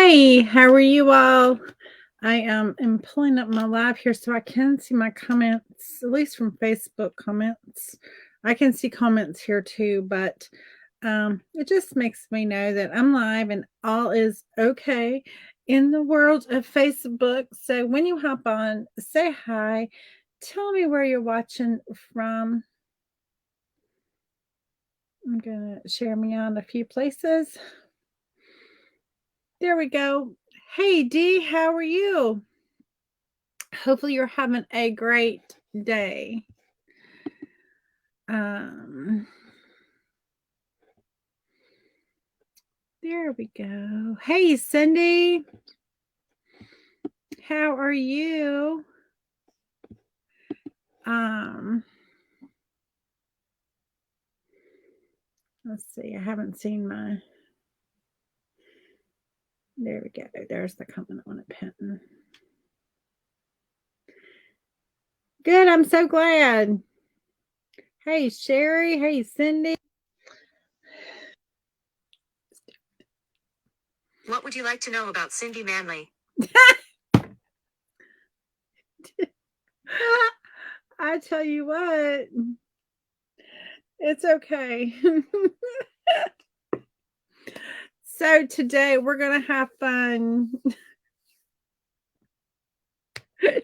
Hi, how are you all? I am pulling up my live here so I can see my comments, at least from Facebook comments. I can see comments here too, but it just makes me know that I'm live and all is okay in the world of Facebook. So when you hop on, say hi, tell me where you're watching from. I'm gonna share me on a few places. There we go. Hey Dee, how are you? Hopefully you're having a great day. Um, there we go. Hey Cindy, how are you? Um, let's see. I haven't seen my. There we go. There's the comment on it, Penton. Good. I'm so glad. Hey Sherry. Hey Cindy. What would you like to know about Cindy Manley? I tell you what, it's okay. So today we're gonna have fun.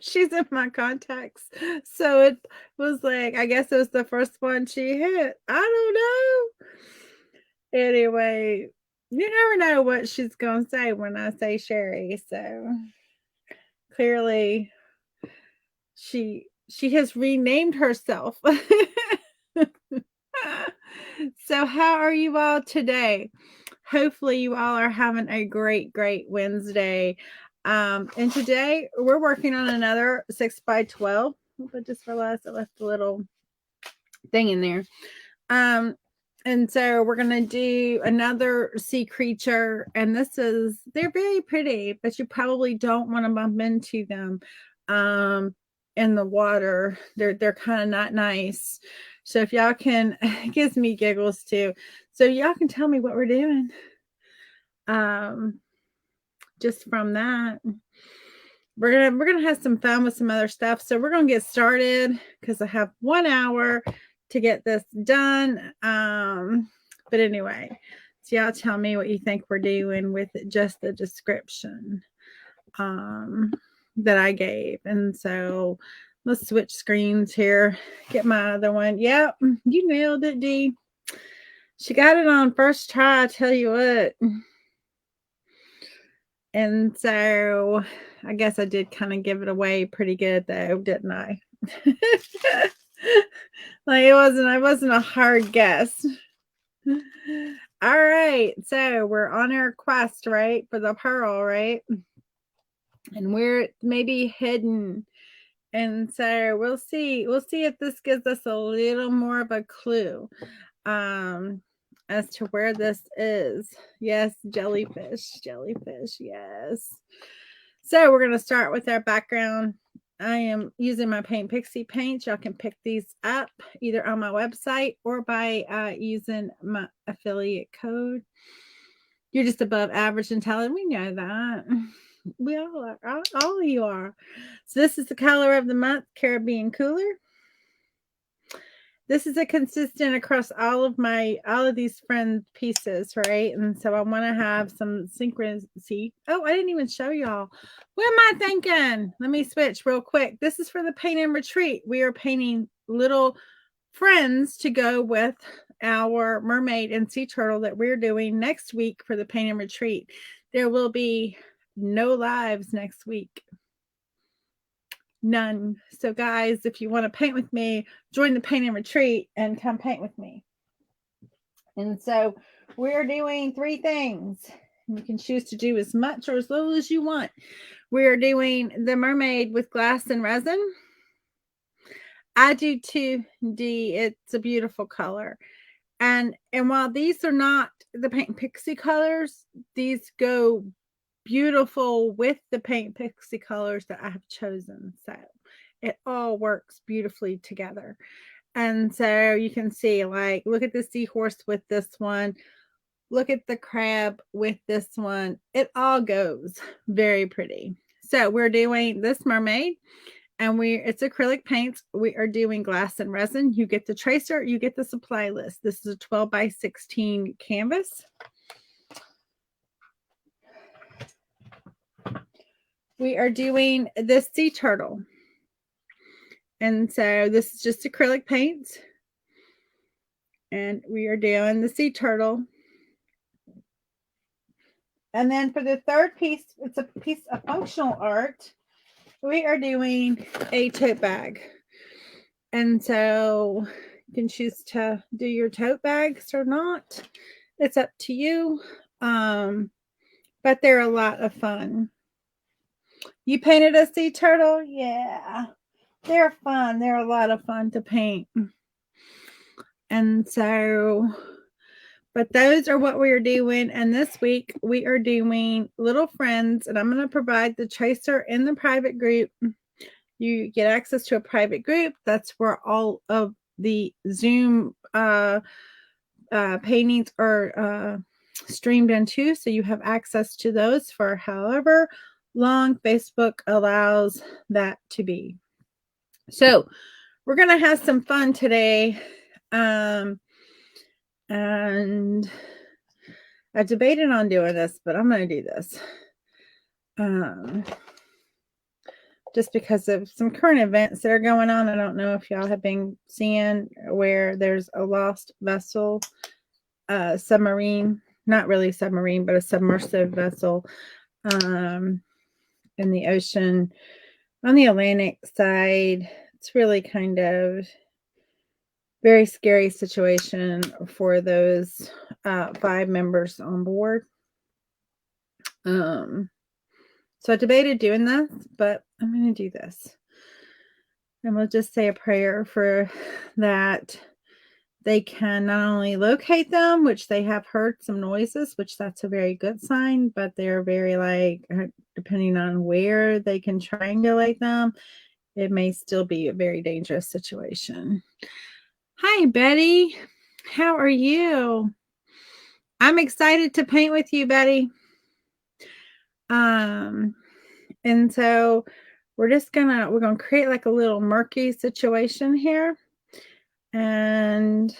She's in my contacts. So it was like, I guess it was the first one she hit. I don't know. Anyway, you never know what she's going to say when I say Sherry. So clearly she has renamed herself. So how are you all today? Hopefully you all are having a great Wednesday. And today we're working on another 6x12. I just realized I left a little thing in there. And so we're gonna do another sea creature, and they're very pretty, but you probably don't want to bump into them in the water. They're kind of not nice. So if y'all can, it gives me giggles too. So y'all can tell me what we're doing. Just from that. We're gonna have some fun with some other stuff. So we're gonna get started because I have 1 hour to get this done. But anyway, so y'all tell me what you think we're doing with just the description that I gave. And so let's switch screens here. Get my other one. Yep, you nailed it, Dee. She got it on first try, I tell you what. And so I guess I did kind of give it away pretty good though, didn't I? Like I wasn't a hard guess. All right. So we're on our quest, right? For the pearl, right? And we're maybe hidden. And so we'll see. We'll see if this gives us a little more of a clue. As to where this is. Yes, jellyfish, yes. So we're going to start with our background. I am using my Paint Pixie paints. Y'all can pick these up either on my website or by using my affiliate code. You're just above average and talent. We know that. We all are. All of you are. So this is the color of the month, Caribbean Cooler. This is a consistent across all of these friend pieces, right? And so I want to have some synchronicity. Oh, I didn't even show y'all. What am I thinking? Let me switch real quick. This is for the paint and retreat. We are painting little friends to go with our mermaid and sea turtle that we're doing next week for the paint and retreat. There will be no lives next week. None. So, guys, if you want to paint with me, join the paint and retreat and come paint with me. And so, we're doing 3 things. You can choose to do as much or as little as you want. We're doing the mermaid with glass and resin. I do too, D. It's a beautiful color. And while these are not the Paint Pixie colors, these go beautiful with the Paint Pixie colors that I have chosen. So it all works beautifully together. And so you can see, like, look at the seahorse with this one. look at the crab with this one. It all goes very pretty. So we're doing this mermaid, and it's acrylic paints. We are doing glass and resin. You get the tracer, you get the supply list. This is a 12 by 16 canvas. We are doing this sea turtle. And so this is just acrylic paints. And we are doing the sea turtle. And then for the third piece, it's a piece of functional art. We are doing a tote bag. And so you can choose to do your tote bags or not. It's up to you. But they're a lot of fun. You painted a sea turtle? Yeah. They're fun. They're a lot of fun to paint. And so, but those are what we are doing. And this week we are doing Little Friends, and I'm going to provide the tracer in the private group. You get access to a private group. That's where all of the Zoom paintings are streamed into. So you have access to those for however long Facebook allows that to be. So we're going to have some fun today. And I debated on doing this, but I'm going to do this. Just because of some current events that are going on. I don't know if y'all have been seeing where there's a lost vessel, submarine, not really submarine, but a submersive vessel in the ocean on the Atlantic side. It's really kind of very scary situation for those 5 members on board. So I debated doing this, but I'm going to do this. And we'll just say a prayer for that they can not only locate them, which they have heard some noises, which that's a very good sign, but they're very depending on where they can triangulate them, it may still be a very dangerous situation. Hi, Betty. How are you? I'm excited to paint with you, Betty. And so we're gonna create like a little murky situation here. And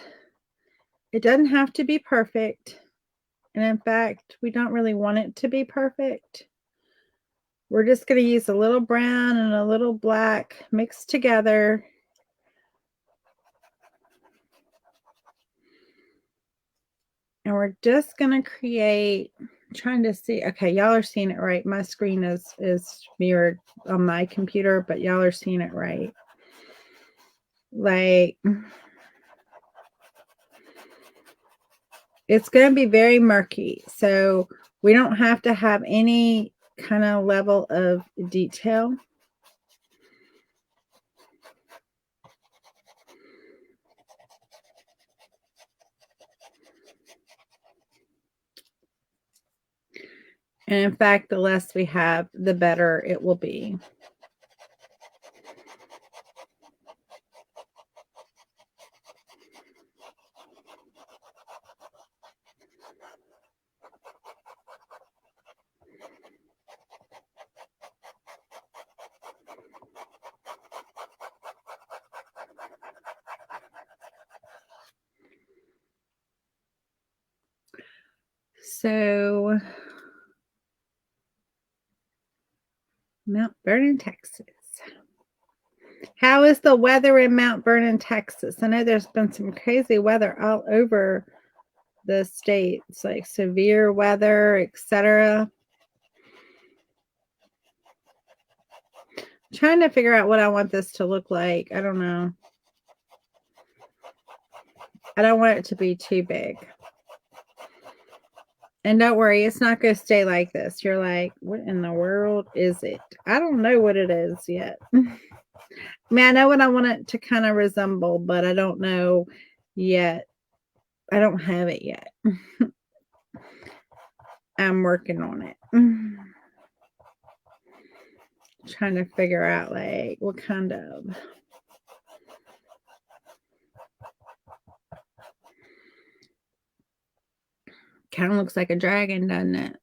it doesn't have to be perfect. And in fact, we don't really want it to be perfect. We're just going to use a little brown and a little black mixed together. And we're just going to create, trying to see, okay, y'all are seeing it right. My screen is mirrored on my computer, but y'all are seeing it right. Like, it's going to be very murky. So we don't have to have any kind of level of detail. And in fact, the less we have, the better it will be. So, Mount Vernon, Texas. How is the weather in Mount Vernon, Texas? I know there's been some crazy weather all over the states, like severe weather, etc. Trying to figure out what I want this to look like. I don't know. I don't want it to be too big. And don't worry, it's not going to stay like this. You're like, what in the world is it? I don't know what it is yet. I mean, I know what I want it to kind of resemble, but I don't know yet. I don't have it yet. I'm working on it. Trying to figure out like what kind of Kind of looks like a dragon, doesn't it?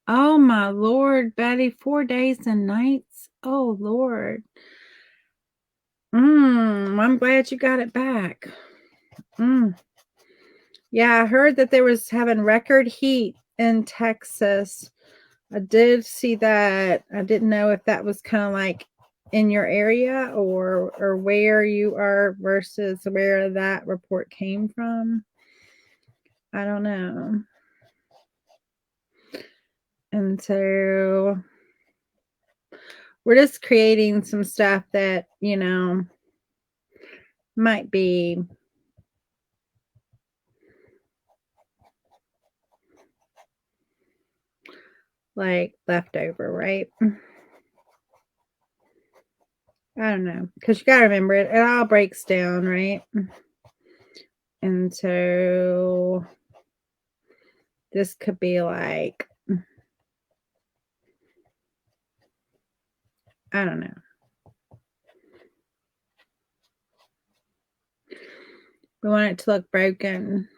Oh my Lord, Betty, 4 days and nights. Oh Lord. I'm glad you got it back. Yeah, I heard that there was having record heat in Texas. I did see that. I didn't know if that was kind of like in your area or where you are versus where that report came from. I don't know. And so we're just creating some stuff that, might be like leftover, right? I don't know. Because you got to remember it all breaks down, right? And so this could be like, I don't know. We want it to look broken.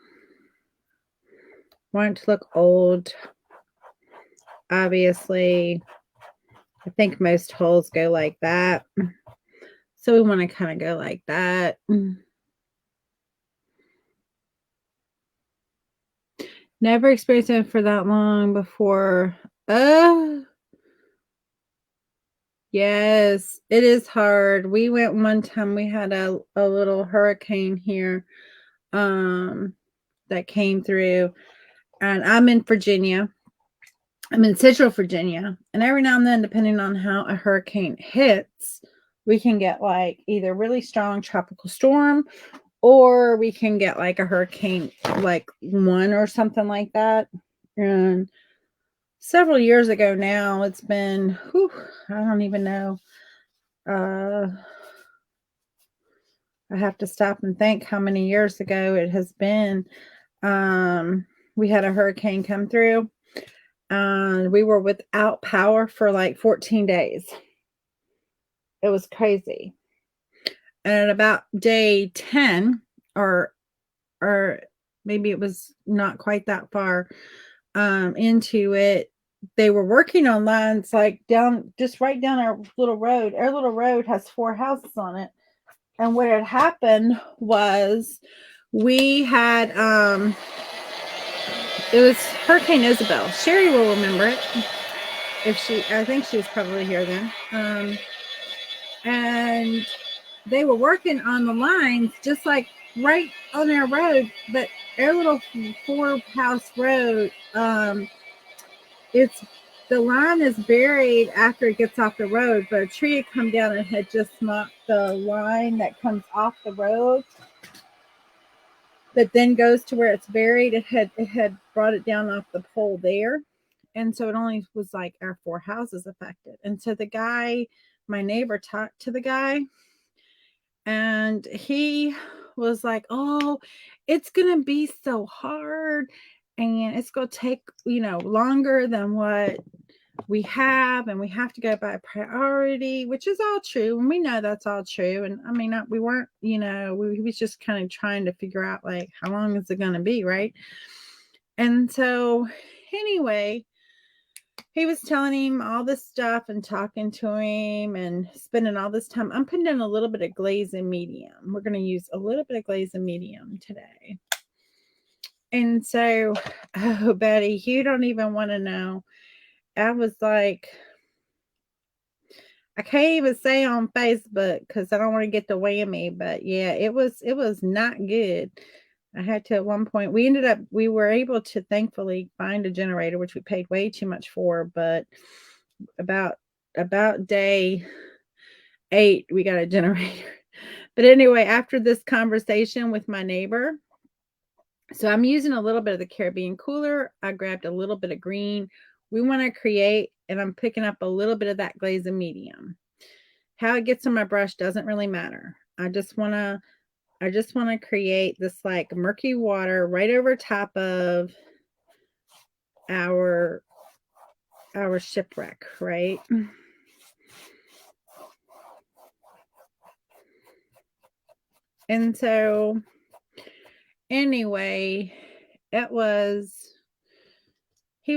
Want it to look old. Obviously, I think most holes go like that. So we want to kind of go like that. Never experienced it for that long before. Yes, it is hard. We went one time, we had a little hurricane here that came through, and I'm in Virginia. I'm in Central Virginia, and every now and then, depending on how a hurricane hits, we can get like either really strong tropical storm or we can get like a hurricane like 1 or something like that. And several years ago now, it's been, I don't even know. I have to stop and think how many years ago it has been. We had a hurricane come through and we were without power for like 14 days. It was crazy. And at about day 10 or maybe it was not quite that far into it, they were working on lines like just right down our little road. Our little road has 4 houses on it. And what had happened was we had it was Hurricane Isabel. Sherry will remember it. I think she was probably here then. And they were working on the lines just like right on our road, but our little 4-house road, the line is buried after it gets off the road, but a tree had come down and had just knocked the line that comes off the road that then goes to where it's buried. It had brought it down off the pole there. And so it only was like our 4 houses affected. And so my neighbor talked to the guy and he was like, "Oh, it's going to be so hard and it's going to take, longer than what we have, and we have to go by priority," which is all true. And we know that's all true. And I mean, we weren't, we was just kind of trying to figure out like, how long is it going to be? Right. And so anyway, he was telling him all this stuff and talking to him and spending all this time. I'm putting in a little bit of glaze and medium. We're going to use a little bit of glaze and medium today. And so, oh, Betty, you don't even want to know. I was like, I can't even say on Facebook because I don't want to get the whammy, but yeah, it was not good. I had to at one point, we were able to thankfully find a generator, which we paid way too much for, but about day 8, we got a generator. But anyway, after this conversation with my neighbor, so I'm using a little bit of the Caribbean cooler. I grabbed a little bit of green. We want to create, and I'm picking up a little bit of that glaze and medium. How it gets on my brush doesn't really matter. I just want to create this like murky water right over top of our shipwreck, right? And so anyway, he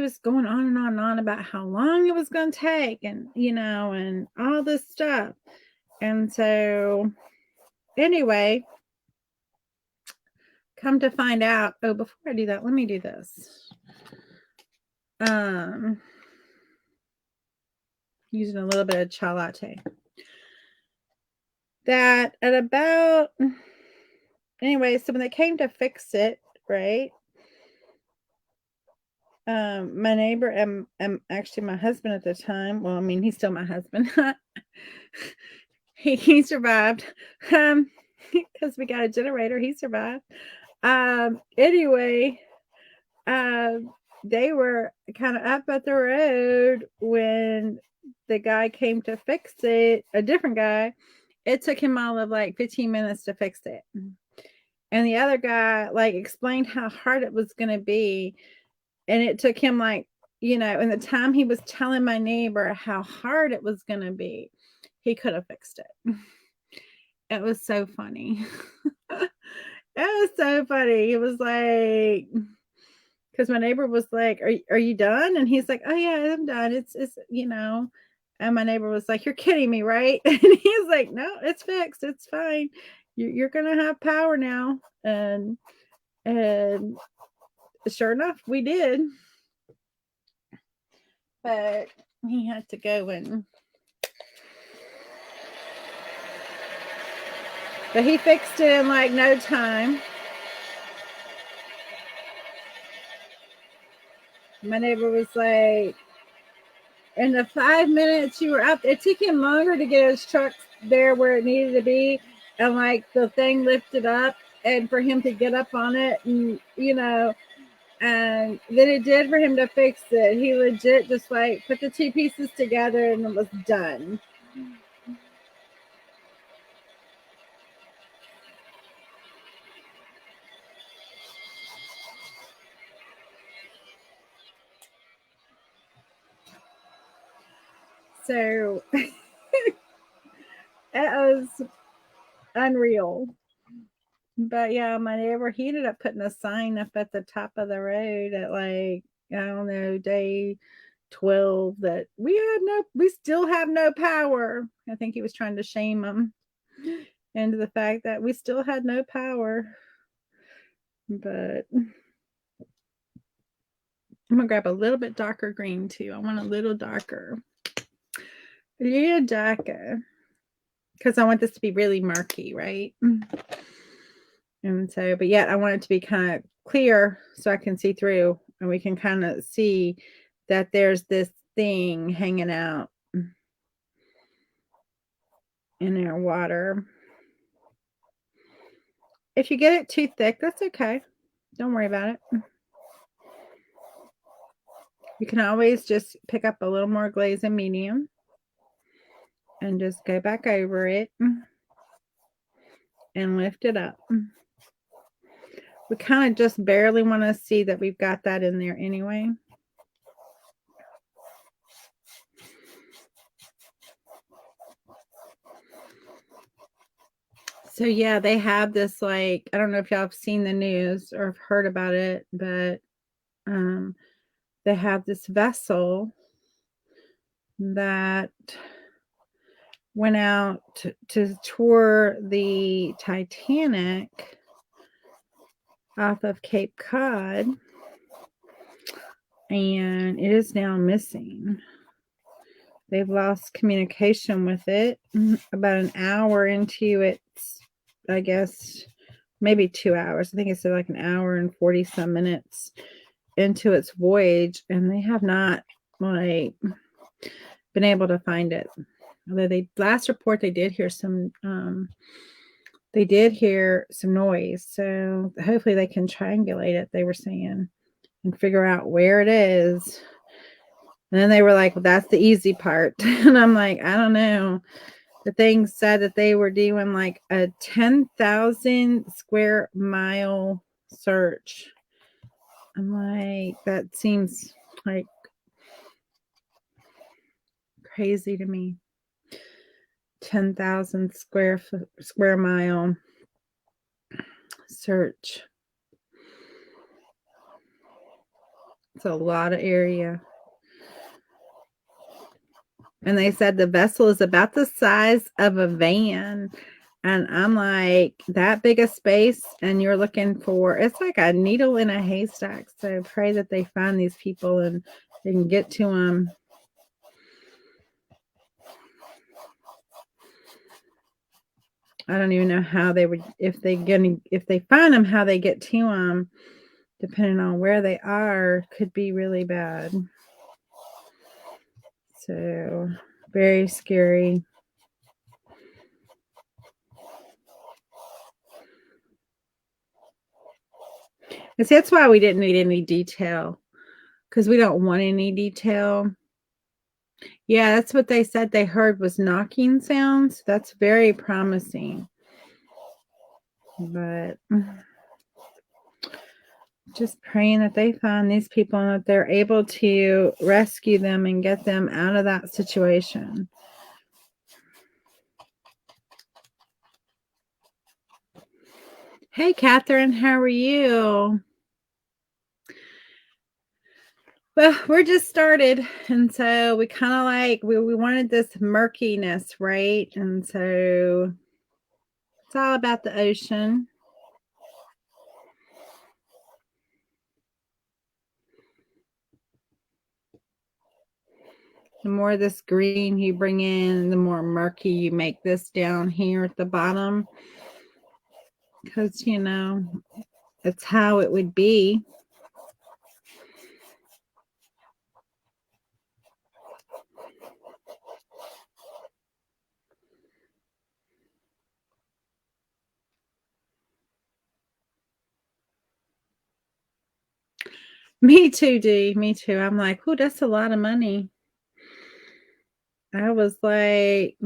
was going on and on and on about how long it was going to take and, and all this stuff. And so anyway, come to find out, before I do that, let me do this. Using a little bit of chai latte. That at about, anyway, so when they came to fix it, right? My neighbor and actually my husband at the time, well, I mean, he's still my husband. he survived. Because we got a generator, he survived. Anyway, they were kind of up at the road when the guy came to fix it, a different guy. It took him all of like 15 minutes to fix it. And the other guy like explained how hard it was going to be. And it took him like, in the time he was telling my neighbor how hard it was going to be, he could have fixed it. It was so funny. It was so funny. It was like, because my neighbor was like, are you done? And he's like, oh yeah, I'm done. It's and my neighbor was like, you're kidding me, right? And he's like, no, it's fixed. It's fine. You're going to have power now. And sure enough, we did. But he had to go but he fixed it in like no time. My neighbor was like, in the 5 minutes you were up, it took him longer to get his truck there where it needed to be. And like the thing lifted up and for him to get up on it and, and then it did for him to fix it. He legit just like put the two pieces together and it was done. So it was unreal. But yeah, my neighbor, he ended up putting a sign up at the top of the road at like, I don't know, day 12 that we still have no power. I think he was trying to shame them into the fact that we still had no power. But I'm gonna grab a little bit darker green too. I want a little darker. A little darker. Because I want this to be really murky, right? And so, but yet I want it to be kind of clear so I can see through and we can kind of see that there's this thing hanging out in our water. If you get it too thick, that's okay. Don't worry about it. You can always just pick up a little more glaze and medium and just go back over it and lift it up. We kind of just barely want to see that we've got that in there anyway. So yeah, they have this like, I don't know if y'all have seen the news or have heard about it, but they have this vessel that went out to tour the Titanic off of Cape Cod, and it is now missing. They've lost communication with it about an hour into its, I guess, maybe 2 hours. I think it's like an hour and 40 some minutes into its voyage, and they have not like been able to find it. Although last report they did hear some noise, so hopefully they can triangulate it, they were saying, and figure out where it is. And then they were like, well, that's the easy part. And I'm like, I don't know. The thing said that they were doing like a 10,000 square mile search. I'm like, that seems like crazy to me. 10,000 square mile. search. It's a lot of area. And they said the vessel is about the size of a van. And I'm like, that big a space, and you're looking for, it's like a needle in a haystack. So pray that they find these people and they can get to them. I don't even know how they would, if they find them, how they get to them, depending on where they are, could be really bad. So very scary. And see, that's why we didn't need any detail, because we don't want any detail. Yeah, that's what they said they heard was knocking sounds. That's very promising. But just praying that they find these people and that they're able to rescue them and get them out of that situation. Hey, Catherine, how are you? Well, we're just started, and so we kind of like, we wanted this murkiness, right? And so it's all about the ocean. The more of this green you bring in, the more murky you make this down here at the bottom. Because, you know, it's how it would be. Me too, Dee. Me too. I'm like, oh, that's a lot of money. I was like,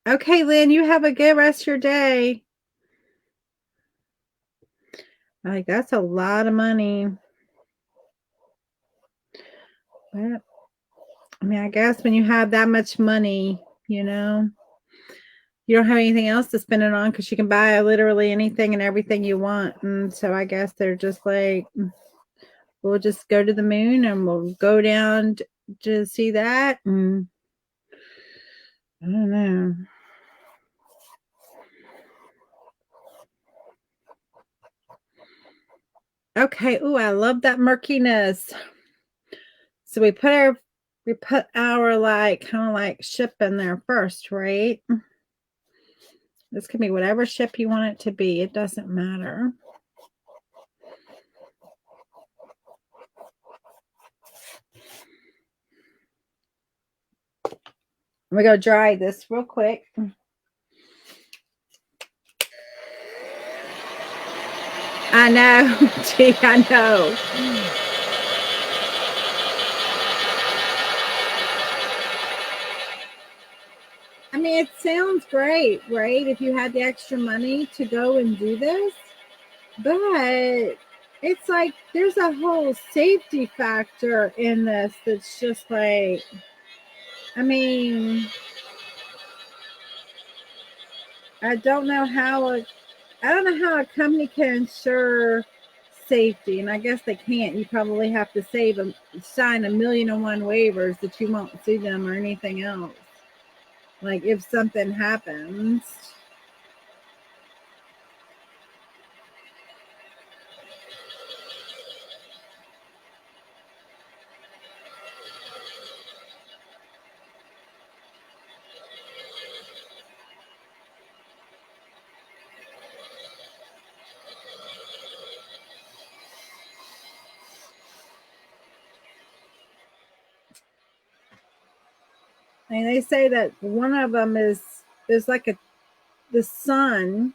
okay, Lynn, you have a good rest of your day. Like, that's a lot of money. But, I mean, I guess when you have that much money, you know, you don't have anything else to spend it on because you can buy literally anything and everything you want. And so I guess they're just like, we'll just go to the moon and we'll go down to see that. And I don't know. Okay. Oh, I love that murkiness. So we put our like kind of like ship in there first, right? This can be whatever ship you want it to be. It doesn't matter. I'm gonna go dry this real quick. I know. Gee, I know. I mean, it sounds great, right? If you had the extra money to go and do this, but it's like there's a whole safety factor in this that's just like, I mean, I don't know how a company can ensure safety, and I guess they can't. You probably have to sign 1,000,001 waivers that you won't sue them or anything else. Like if something happens. And they say that one of them is like the sun,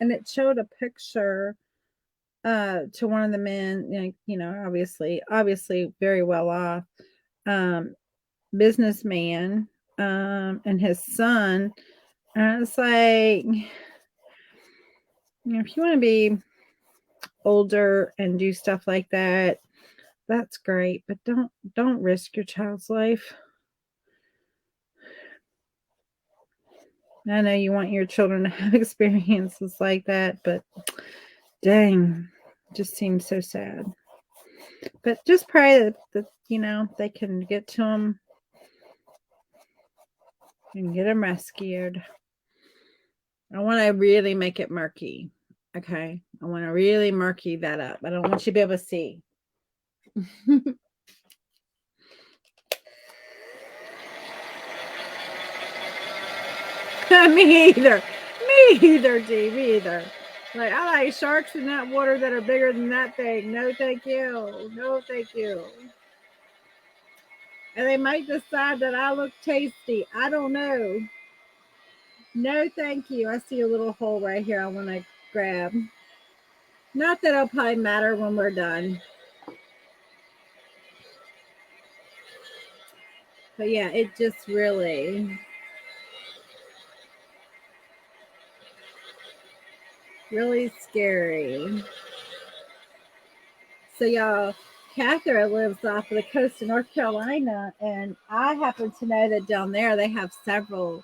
and it showed a picture to one of the men, obviously very well off, businessman, and his son. And it's like, if you want to be older and do stuff like that, that's great, but don't risk your child's life. I know you want your children to have experiences like that, but dang, it just seems so sad. But just pray that you know, they can get to them and get them rescued. I want to really make it murky. Okay. I want to really murky that up. I don't want you to be able to see. Me either. Me either, Dee. Me either. Like, I like sharks in that water that are bigger than that thing. No, thank you. No, thank you. And they might decide that I look tasty. I don't know. No, thank you. I see a little hole right here I want to grab. Not that it'll probably matter when we're done. But yeah, it just really scary. So y'all, Catherine lives off of the coast of North Carolina, and I happen to know that down there they have several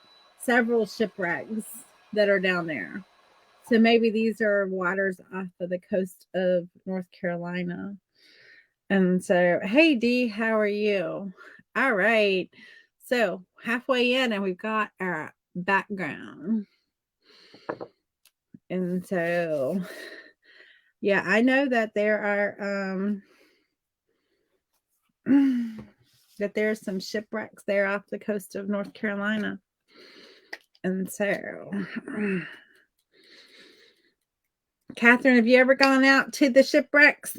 shipwrecks that are down there. So maybe these are waters off of the coast of North Carolina. And so, hey Dee, how are you? All right. So halfway in, and we've got our background. And so, yeah, I know that there are that there's some shipwrecks there off the coast of North Carolina. And so, Catherine, have you ever gone out to the shipwrecks?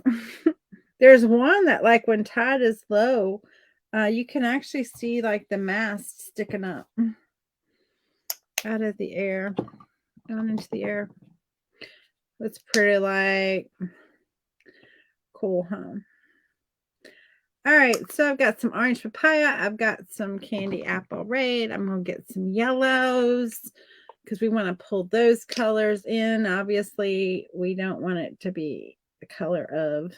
There's one that, like, when tide is low, you can actually see like the mast sticking up out of the air, down into the air. It's pretty like cool, huh? All right, so I've got some orange papaya. I've got some candy apple red. I'm going to get some yellows because we want to pull those colors in. Obviously, we don't want it to be the color of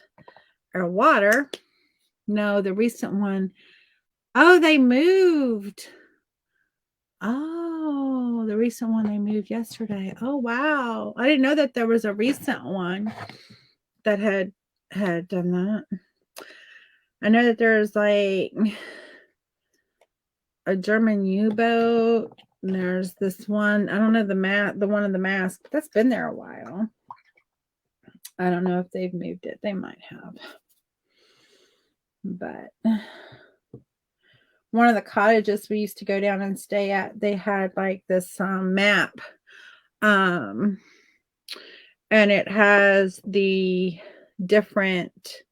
our water. No, the recent one. Oh, they moved. Oh, the recent one they moved yesterday. Oh, wow. I didn't know that there was a recent one that had done that. I know that there's like a German U-boat. And there's this one. I don't know the one in the mask. That's been there a while. I don't know if they've moved it. They might have. But one of the cottages we used to go down and stay at, they had like this map. And it has the different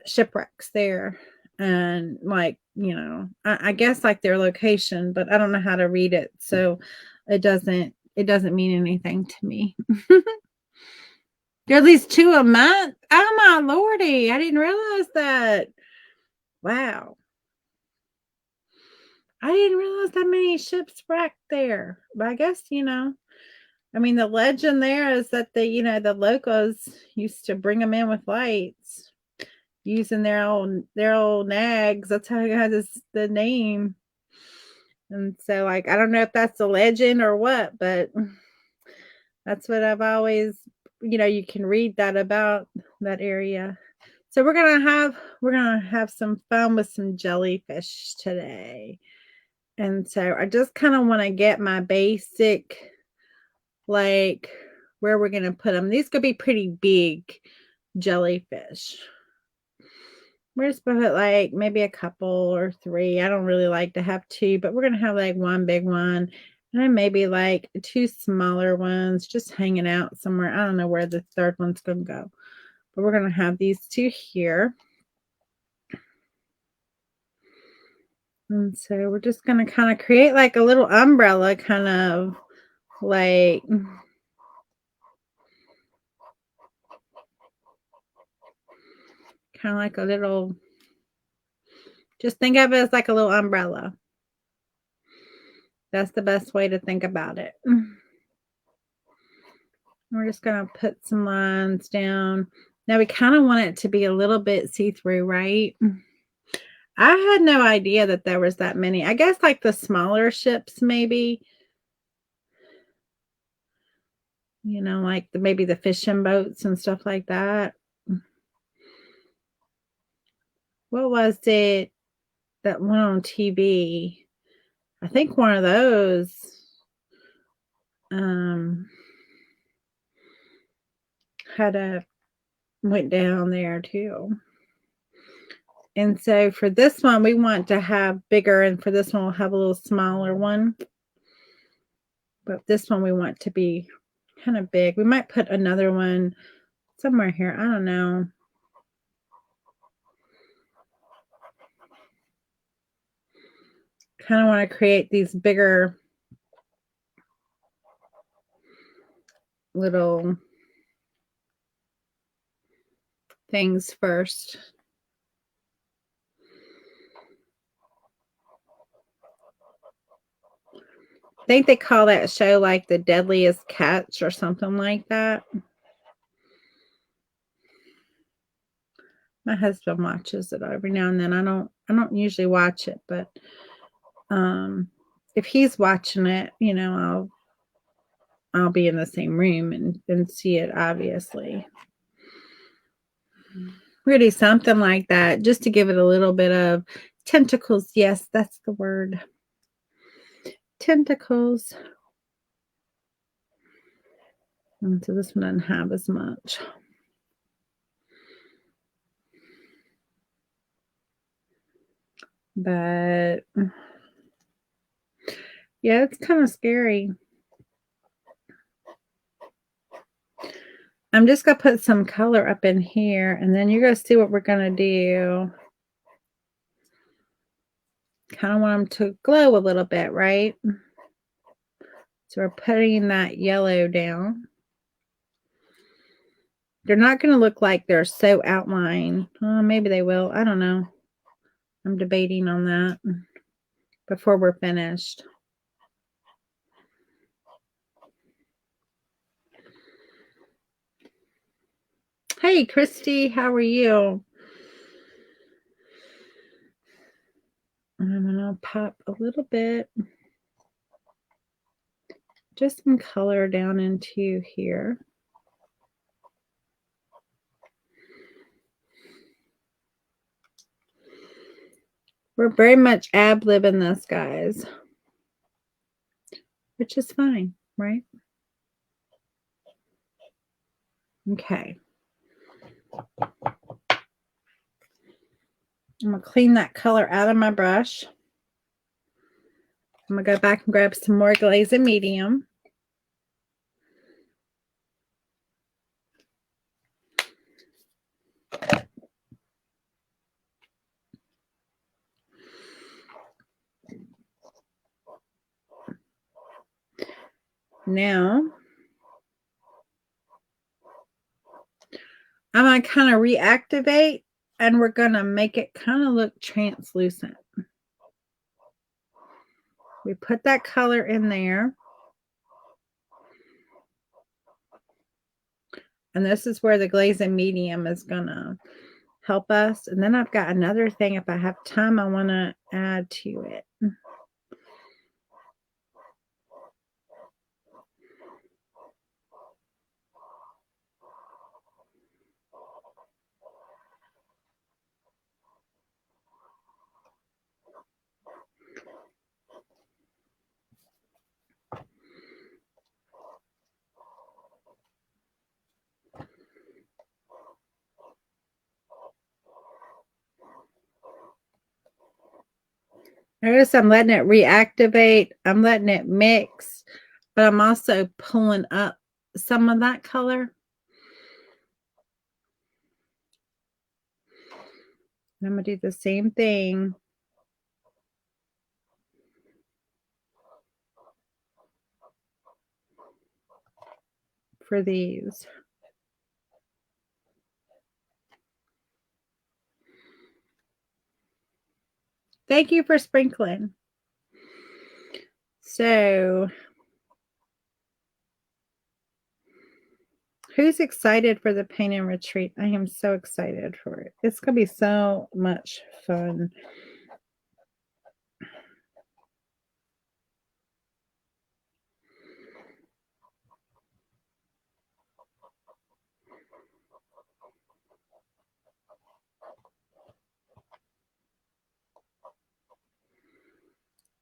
shipwrecks there, and like, you know, I guess like their location, but I don't know how to read it, so it doesn't mean anything to me. There are at least 2 a month. Oh my lordy, I didn't realize that. Wow, I didn't realize that many ships wrecked there. But I guess, you know, I mean, the legend there is that the locals used to bring them in with lights using their old nags. That's how it got the name. And so, like, I don't know if that's a legend or what, but that's what I've always, you can read that about that area. So we're gonna have some fun with some jellyfish today. And so I just kind of want to get my basic, like, where we're gonna put them. These could be pretty big jellyfish. We're just gonna put like maybe a couple or 3. I don't really like to have 2, but we're gonna have like 1 big one and then maybe like 2 smaller ones just hanging out somewhere. I don't know where the third one's gonna go, but we're gonna have these 2 here. And so we're just gonna kind of create like a little umbrella, kind of like a little, just think of it as like a little umbrella. That's the best way to think about it. We're just going to put some lines down. Now we kind of want it to be a little bit see-through, right? I had no idea that there was that many. I guess like the smaller ships maybe You know, like maybe the fishing boats and stuff like that. What was it that went on TV? I think one of those had a went down there too. And so for this one, we want to have bigger, and for this one, we'll have a little smaller one. But this one we want to be kind of big. We might put another one somewhere here. I don't know. Kind of want to create these bigger little things first. I think they call that show like The Deadliest Catch or something like that. My husband watches it every now and then. I don't usually watch it, but if he's watching it, you know, I'll be in the same room and see it, obviously. We're gonna do something like that just to give it a little bit of tentacles. Yes, that's the word. Tentacles. And so this one doesn't have as much. But yeah, it's kind of scary. I'm just going to put some color up in here, and then you're going to see what we're going to do. Kind of want them to glow a little bit, right? So we're putting that yellow down. They're not going to look like they're so outlined. Maybe they will. I don't know. I'm debating on that before we're finished. Hey, Christy, how are you? I'm going to pop a little bit. Just some color down into here. We're very much ad-libbing this, guys. Which is fine, right? Okay. I'm going to clean that color out of my brush. I'm going to go back and grab some more glaze and medium. Now, I'm going to kind of reactivate, and we're going to make it kind of look translucent. We put that color in there. And this is where the glaze and medium is going to help us. And then I've got another thing, if I have time, I want to add to it. Notice I'm letting it reactivate. I'm letting it mix, but I'm also pulling up some of that color. And I'm going to do the same thing for these. Thank you for sprinkling. So, who's excited for the paint and retreat? I am so excited for it. It's going to be so much fun.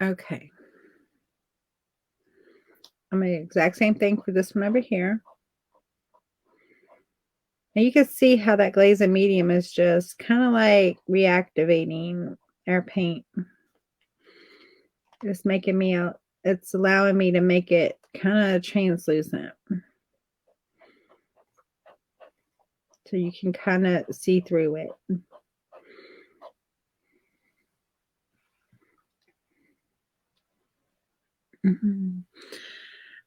Okay. I'm going to do the exact same thing for this one over here. And you can see how that glaze and medium is just kind of like reactivating our paint. It's making me out, it's allowing me to make it kind of translucent. So you can kind of see through it.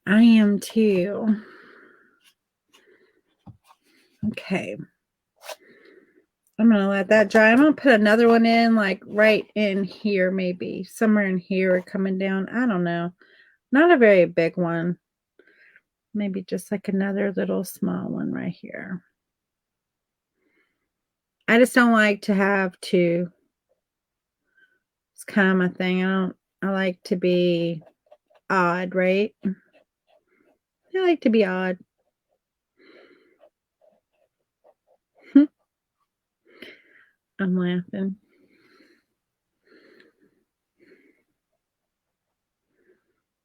I am too. Okay. I'm going to let that dry. I'm going to put another one in, like right in here, maybe somewhere in here or coming down. I don't know. Not a very big one. Maybe just like another little small one right here. I just don't like to have two. It's kind of my thing. I like to be odd, right? I like to be odd. I'm laughing.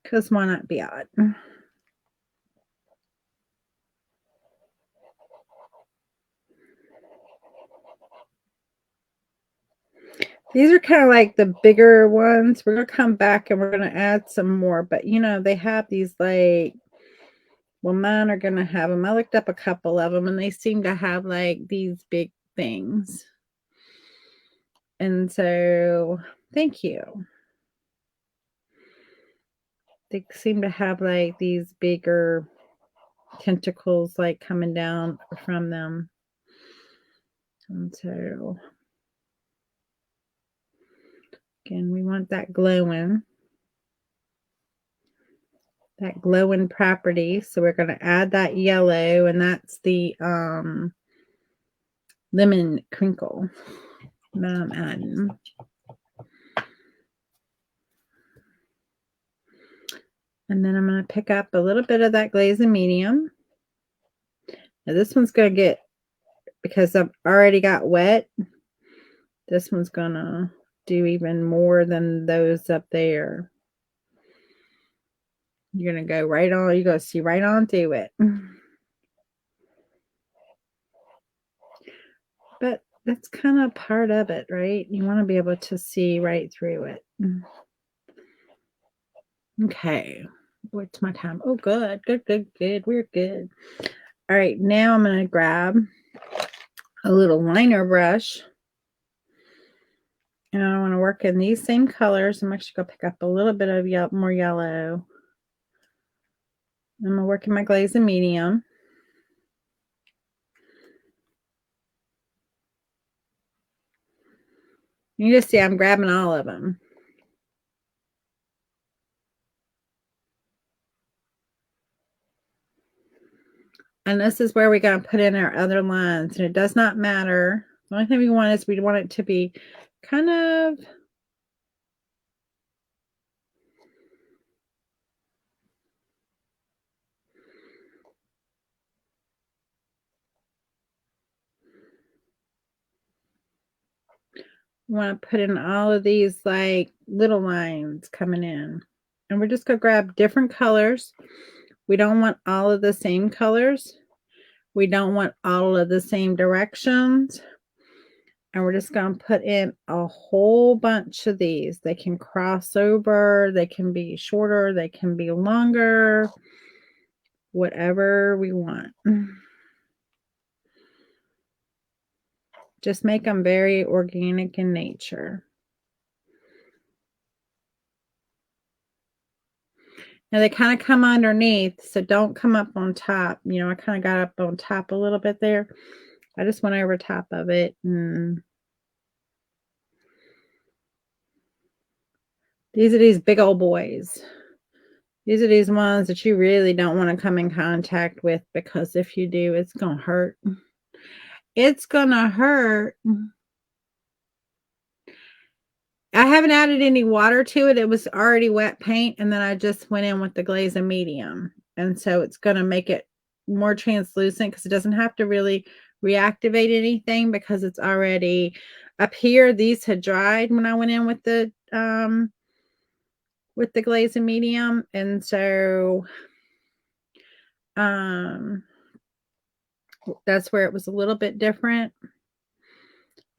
Because why not be odd? These are kind of like the bigger ones. We're going to come back and we're going to add some more. But, you know, they have these like, well, mine are going to have them. I looked up a couple of them and they seem to have like these big things. And so, thank you. They seem to have like these bigger tentacles like coming down from them. And so, again, we want that glowing property. So we're going to add that yellow, and that's the lemon crinkle that I'm adding. And then I'm going to pick up a little bit of that glaze and medium. Now this one's going to get, because I've already got wet, this one's going to do even more than those up there. You're going to go right on, you're going to see right on through it. But that's kind of part of it, right? You want to be able to see right through it. Okay. What's my time? Oh, good. We're good. All right. Now I'm going to grab a little liner brush. And I want to work in these same colors. I'm actually going to pick up a little bit of more yellow. I'm going to work in my glaze and medium. You just see I'm grabbing all of them. And this is where we're going to put in our other lines. And it does not matter. The only thing we want is we want it to be kind of want to put in all of these like little lines coming in. And we're just going to grab different colors. We don't want all of the same colors. We don't want all of the same directions. And we're just going to put in a whole bunch of these. They can cross over. They can be shorter. They can be longer. Whatever we want. Just make them very organic in nature. Now they kind of come underneath, so don't come up on top. You know, I kind of got up on top a little bit there. I just went over top of it. And these are these big old boys. These are these ones that you really don't want to come in contact with, because if you do, it's going to hurt. It's going to hurt. I haven't added any water to it. It was already wet paint, and then I just went in with the glaze and medium. And so it's going to make it more translucent because it doesn't have to really reactivate anything because it's already up here. These had dried when I went in with the glaze and medium, and so that's where it was a little bit different.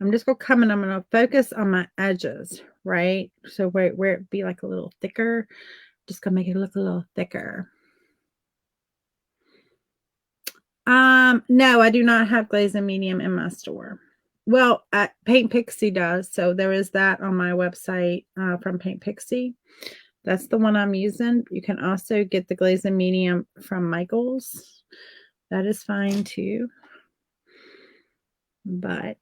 I'm just going to come and I'm going to focus on my edges, right? So where it be like a little thicker, just going to make it look a little thicker. No, I do not have glaze and medium in my store. Well, Paint Pixie does. So there is that on my website from Paint Pixie. That's the one I'm using. You can also get the glaze and medium from Michaels. That is fine too. But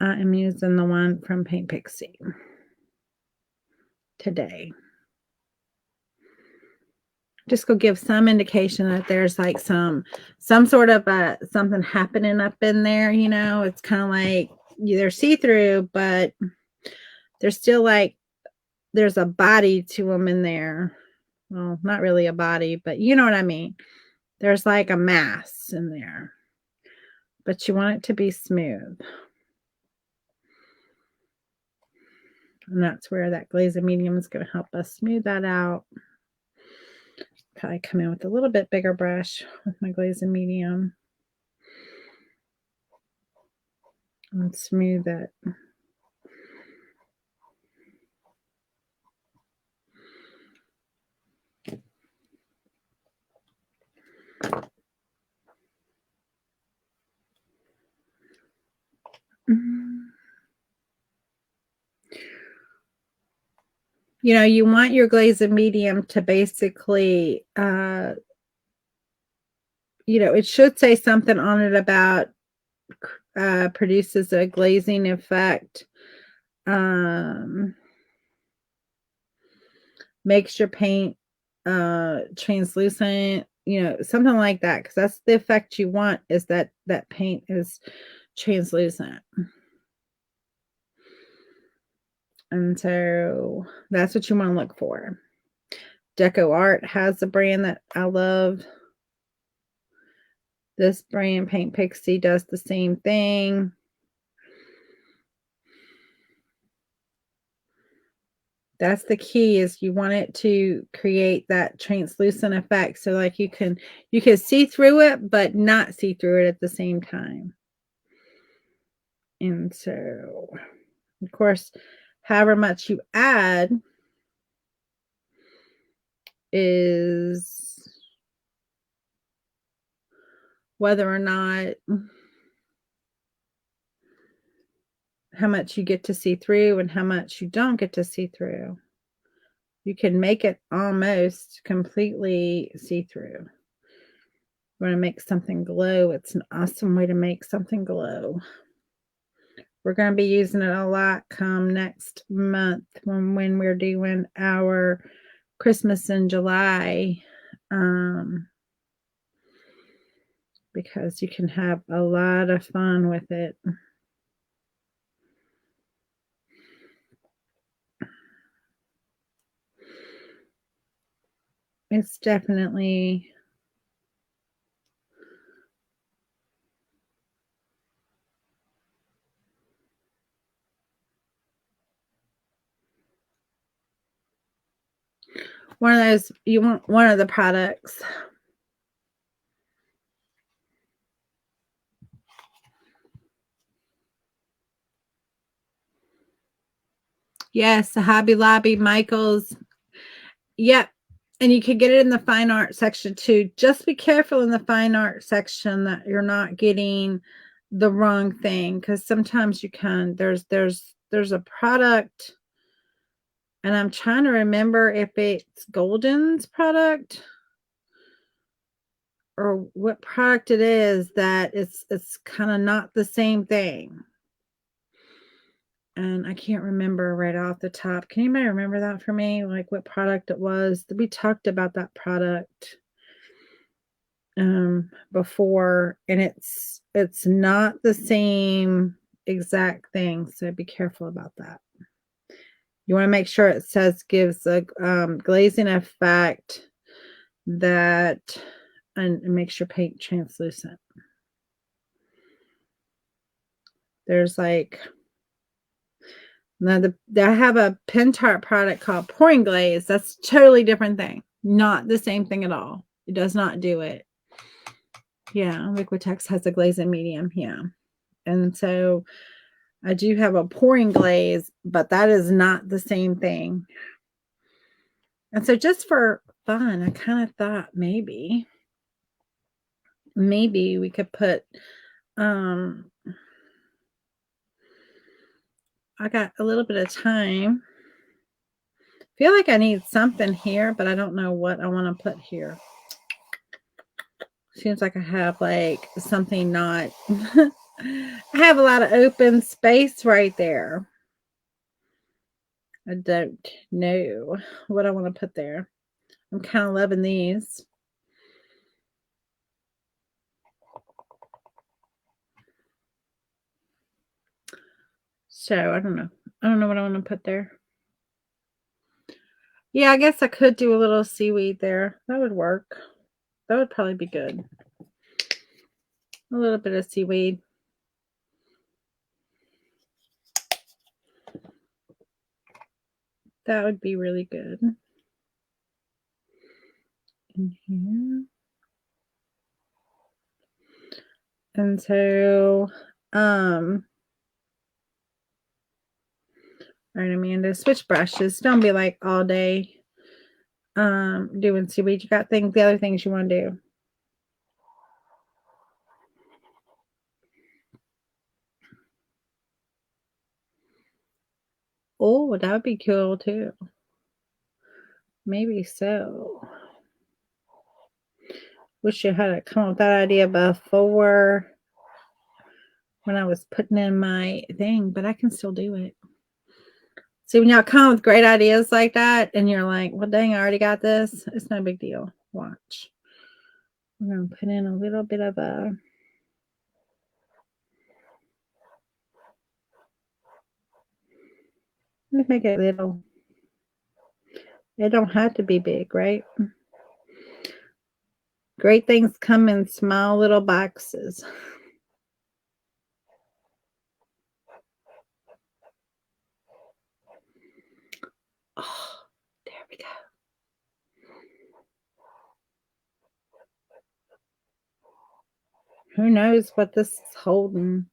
I am using the one from Paint Pixie today. Just go give some indication that there's like some sort of something happening up in there, you know. It's kind of like they're see-through, but there's still like there's a body to them in there. Well, not really a body, but you know what I mean. There's like a mass in there, but you want it to be smooth. And that's where that glaze and medium is going to help us smooth that out. Probably come in with a little bit bigger brush with my glaze and medium and smooth it. You know, you want your glaze and medium to basically, you know, it should say something on it about produces a glazing effect, makes your paint translucent, you know, something like that, because that's the effect you want, is that paint is translucent. And so that's what you want to look for. Deco Art has a brand that I love. This brand, Paint Pixie, does the same thing. That's the key, is you want it to create that translucent effect. So like you can see through it, but not see through it at the same time. And so, of course, however much you add is whether or not how much you get to see through and how much you don't get to see through. You can make it almost completely see-through. You want to make something glow. It's an awesome way to make something glow. We're going to be using it a lot come next month when we're doing our Christmas in July, because you can have a lot of fun with it. It's definitely one of those, you want one of the products. Yes, the Hobby Lobby, Michaels. Yep. And you can get it in the fine art section too. Just be careful in the fine art section that you're not getting the wrong thing, because sometimes you can. There's a product, and I'm trying to remember if it's Golden's product or what product it is, that it's kind of not the same thing. And I can't remember right off the top. Can anybody remember that for me? Like what product it was? We talked about that product before, and it's not the same exact thing. So be careful about that. You want to make sure it says gives a glazing effect that, and it makes your paint translucent. There's like, now I have a Pentart product called Pouring Glaze. That's a totally different thing. Not the same thing at all. It does not do it. Yeah, Liquitex has a glaze in medium. Yeah. And so I do have a pouring glaze, but that is not the same thing. And so just for fun, I kind of thought maybe we could put, I got a little bit of time. Feel like I need something here, but I don't know what I want to put here. Seems like I have like something not, I have a lot of open space right there. I don't know what I want to put there. I'm kind of loving these. So I don't know. I don't know what I want to put there. Yeah, I guess I could do a little seaweed there. That would work. That would probably be good. A little bit of seaweed. That would be really good. In here. And so, all right, Amanda, switch brushes. Don't be like all day doing seaweed. You got the other things you want to do. Oh, that would be cool too. Maybe so. Wish you had come up with that idea before when I was putting in my thing, but I can still do it. See, when y'all come with great ideas like that, and you're like, well, dang, I already got this. It's no big deal. Watch. We're going to put in a little bit of a, let's make it little. It don't have to be big, right? Great things come in small little boxes. Oh, there we go. Who knows what this is holding?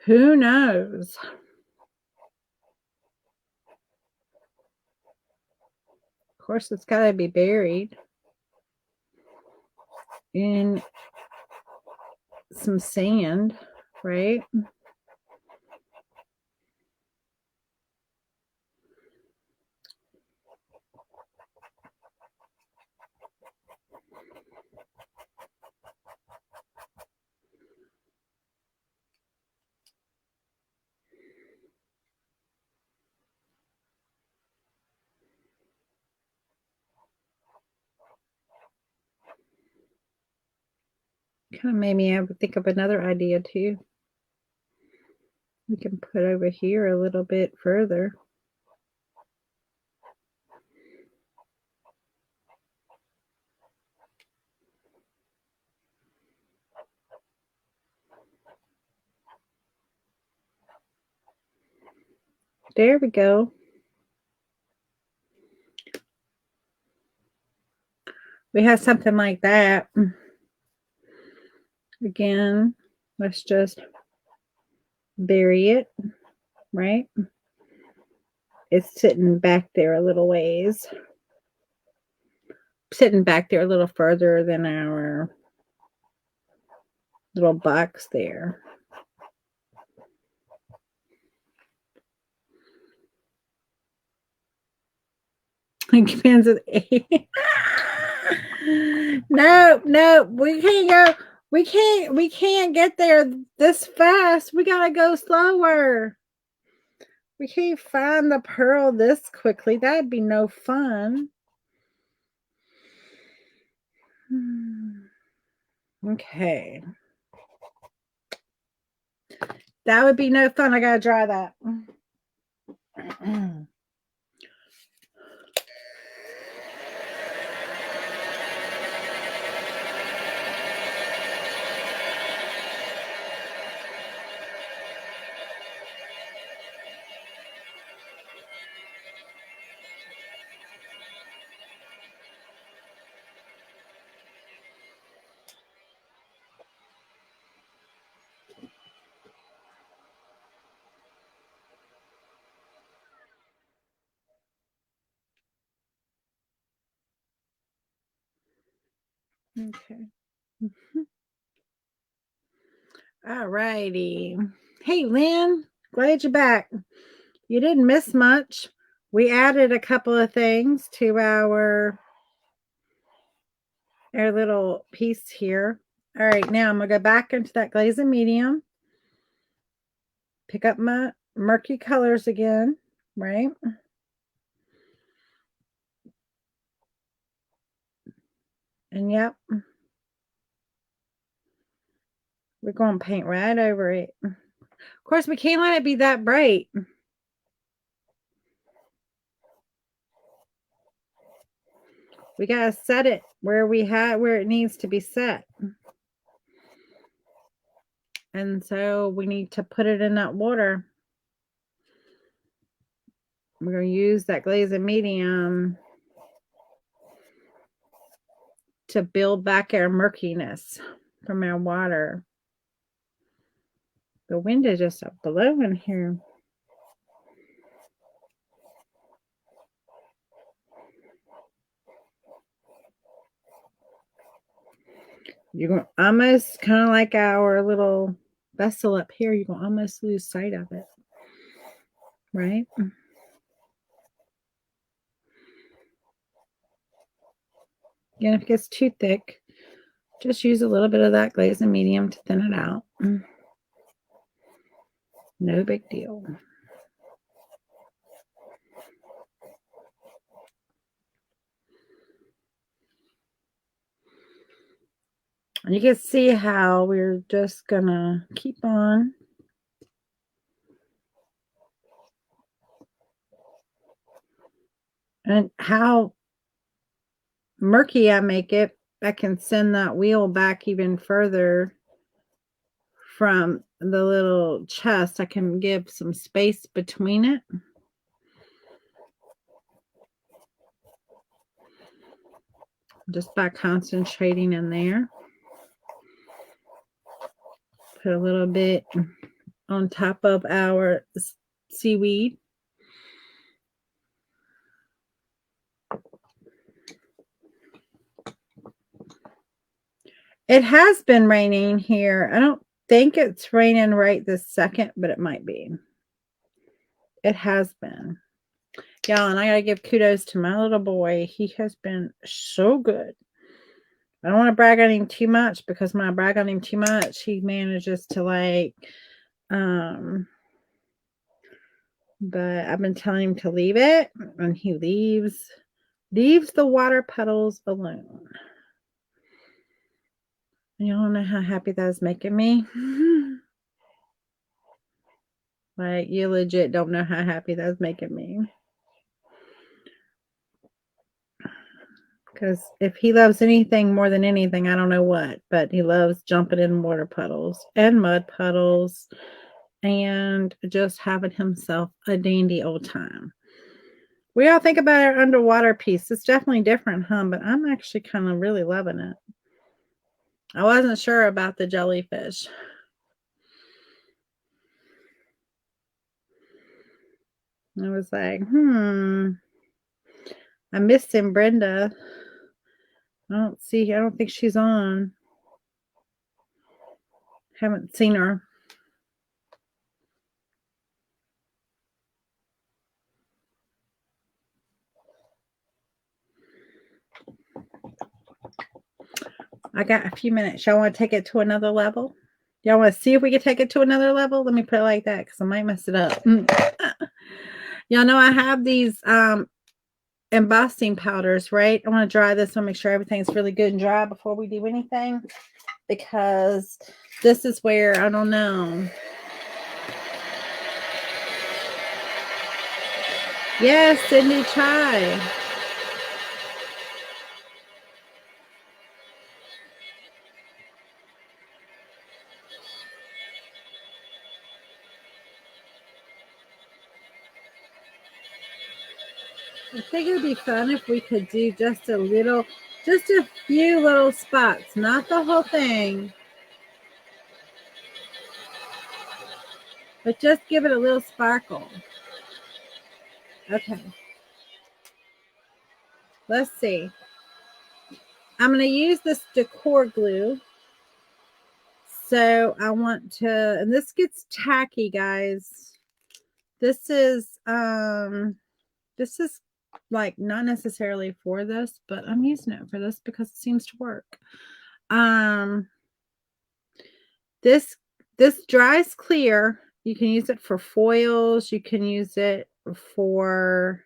Who knows? Of course, it's got to be buried in some sand, right? Kind of made me think of another idea too. We can put over here a little bit further. There we go. We have something like that. Again, let's just bury it, right? It's sitting back there a little ways. Sitting back there a little further than our little box there. It depends on no, we can't go. We can't get there this fast. We gotta go slower. We can't find the pearl this quickly. That'd be no fun. Okay. That would be no fun. I gotta dry that. Okay. All righty. Hey, Lynn, glad you're back. You didn't miss much. We added a couple of things to our little piece here. All right, now I'm going to go back into that glaze and medium. Pick up my murky colors again, right? And yep, we're going to paint right over it. Of course, we can't let it be that bright. We got to set it where it needs to be set. And so we need to put it in that water. We're going to use that glaze and medium to build back our murkiness from our water. The wind is just blowing here. You're going to almost kind of like our little vessel up here. You're going to almost lose sight of it. Right? Again, if it gets too thick, just use a little bit of that glaze and medium to thin it out. No big deal. And you can see how we're just gonna keep on. And how murky I make it, I can send that wheel back even further from the little chest. I can give some space between it. Just by concentrating in there. Put a little bit on top of our seaweed. It has been raining here. I don't think it's raining right this second, but it might be. It has been. Y'all, and I gotta give kudos to my little boy. He has been so good. I don't want to brag on him too much, because when I brag on him too much, he manages to but I've been telling him to leave it, and he leaves the water puddles alone. You don't know how happy that is making me. Like, you legit don't know how happy that's making me. Because if he loves anything more than anything, I don't know what, but he loves jumping in water puddles and mud puddles and just having himself a dandy old time. We all think about our underwater piece. It's definitely different, huh? But I'm actually kind of really loving it. I wasn't sure about the jellyfish. I was like, I'm missing Brenda. I don't think she's on. Haven't seen her. I got a few minutes. Y'all want to take it to another level? Y'all want to see if we can take it to another level? Let me put it like that, because I might mess it up. Y'all know I have these embossing powders, right? I want to dry this one, make sure everything's really good and dry before we do anything. because this is where, I don't know. Yes, Cindy, try. I think it would be fun if we could do just a few little spots, not the whole thing, but just give it a little sparkle. Okay. Let's see. I'm going to use this decor glue. So I want to, and this gets tacky, guys. This is like not necessarily for this, but I'm using it for this because it seems to work. This dries clear. You can use it for foils. You can use it for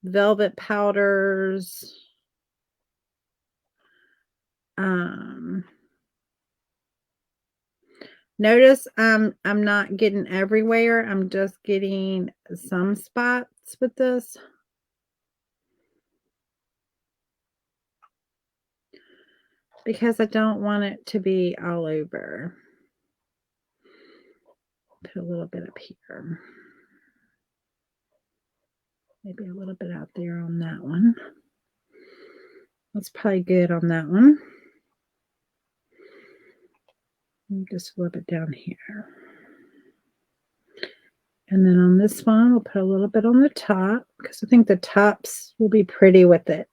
velvet powders. Notice I'm not getting everywhere. I'm just getting some spots with this. Because I don't want it to be all over. Put a little bit up here. Maybe a little bit out there on that one. That's probably good on that one. And just a little bit down here. And then on this one, we'll put a little bit on the top because I think the tops will be pretty with it.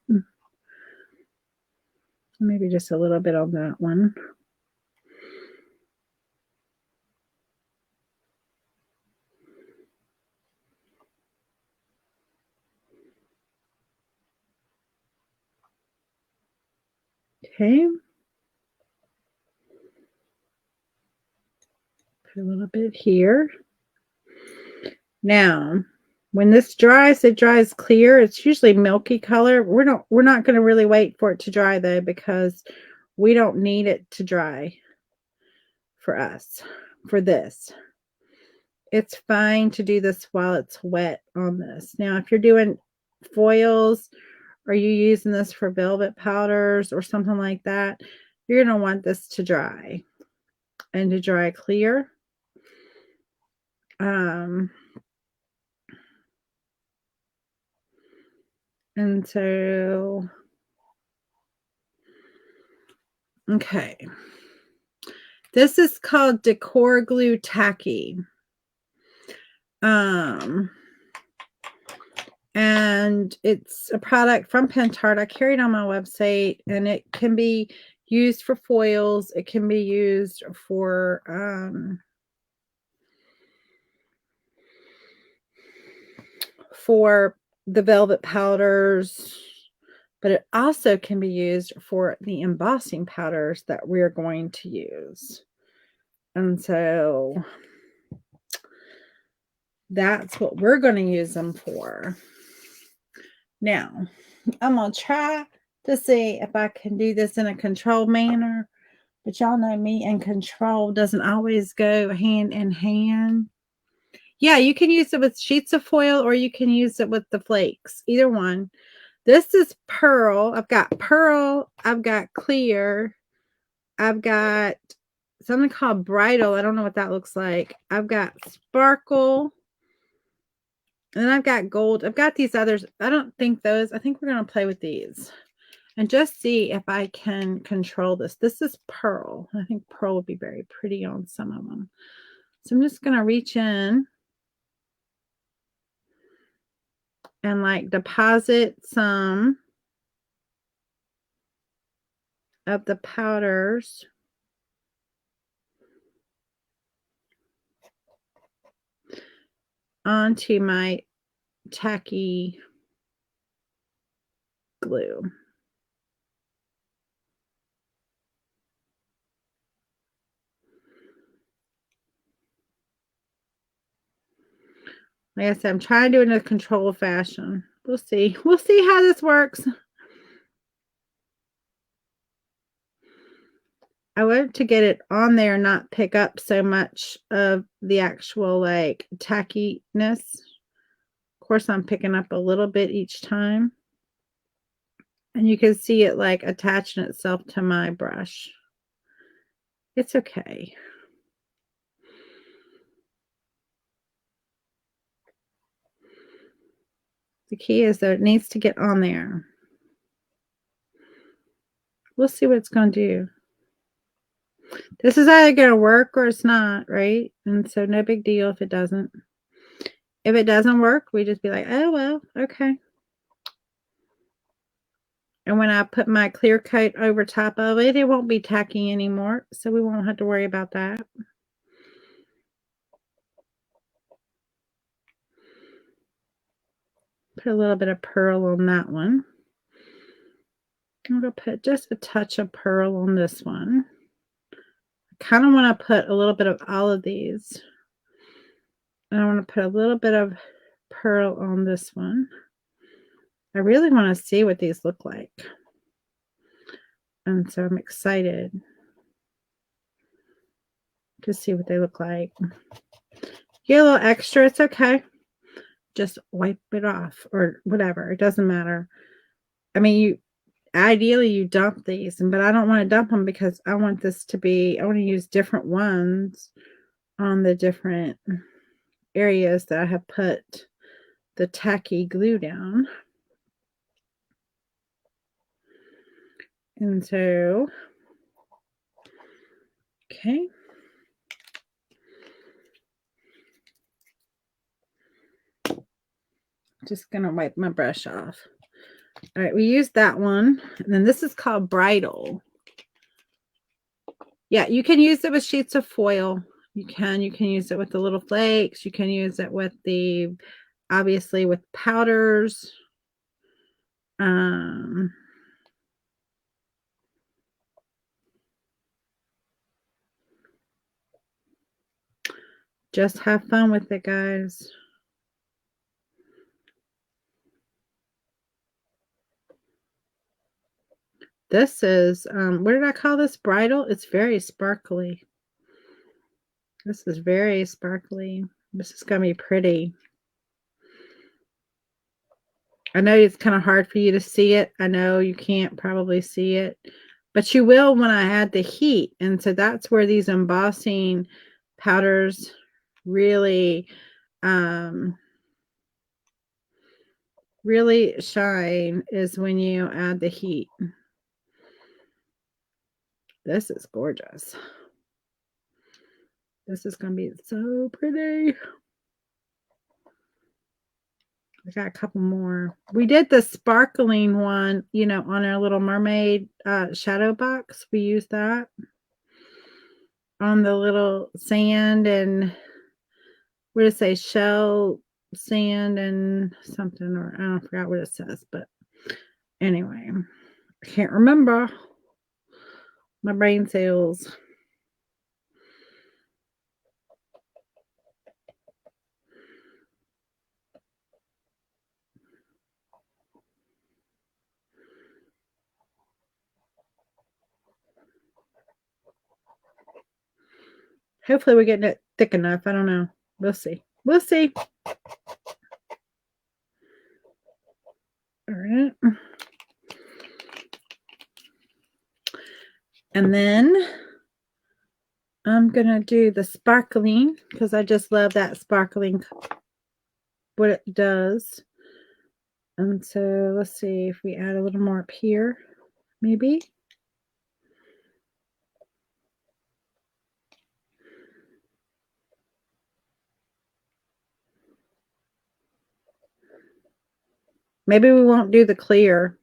Maybe just a little bit on that one. Okay. Put a little bit here. Now, when this dries, it dries clear. It's usually milky color. We're not going to really wait for it to dry though, because we don't need it to dry for us, for this. It's fine to do this while it's wet on this. Now, if you're doing foils or you using this for velvet powders or something like that, you're going to want this to dry and to dry clear. And so, okay. This is called Decor Glue Tacky. And it's a product from Pentart. I carry it on my website, and it can be used for foils. It can be used for the velvet powders, but it also can be used for the embossing powders that we're going to use. And so that's what we're going to use them for. Now, I'm going to try to see if I can do this in a controlled manner, but y'all know me, and control doesn't always go hand in hand. Yeah, you can use it with sheets of foil or you can use it with the flakes, either one. This is pearl. I've got pearl. I've got clear. I've got something called bridal. I don't know what that looks like. I've got sparkle. And then I've got gold. I've got these others. I don't think those. I think we're going to play with these and just see if I can control this. This is pearl. I think pearl would be very pretty on some of them. So I'm just going to reach in and like deposit some of the powders onto my tacky glue. Like I said, I'm trying to do it in a controlled fashion. We'll see. We'll see how this works. I want to get it on there, not pick up so much of the actual like tackiness. Of course, I'm picking up a little bit each time. And you can see it like attaching itself to my brush. It's okay. The key is that it needs to get on there. We'll see what it's going to do. This is either going to work or it's not, right? And so no big deal if it doesn't. If it doesn't work, we just be like, oh, well, okay. And when I put my clear coat over top of it, it won't be tacky anymore. So we won't have to worry about that. Put a little bit of pearl on that one. I'm going to put just a touch of pearl on this one. I kind of want to put a little bit of all of these. And I want to put a little bit of pearl on this one. I really want to see what these look like. And so I'm excited to see what they look like. Get a little extra, it's okay. Just wipe it off or whatever. It doesn't matter. I mean, ideally you dump these, but I don't want to dump them because I want this to be, I want to use different ones on the different areas that I have put the tacky glue down. And so, okay. Just gonna wipe my brush off. All right, we used that one. And then this is called Bridal. Yeah, you can use it with sheets of foil. You can use it with the little flakes. You can use it with the, obviously with powders. Just have fun with it, guys. This is, what did I call this? Bridal? It's very sparkly. This is very sparkly. This is going to be pretty. I know it's kind of hard for you to see it. I know you can't probably see it, but you will when I add the heat. And so that's where these embossing powders really, really shine, is when you add the heat. This is gorgeous. This is going to be so pretty. I got a couple more. We did the sparkling one, you know, on our Little Mermaid shadow box. We used that on the little sand and, what did it say? Shell sand and something, or I don't forgot what it says, but anyway, I can't remember. My brain cells. Hopefully we're getting it thick enough. I don't know. We'll see. We'll see. All right. And then I'm going to do the sparkling because I just love that sparkling, what it does. And so let's see if we add a little more up here, maybe. Maybe we won't do the clear.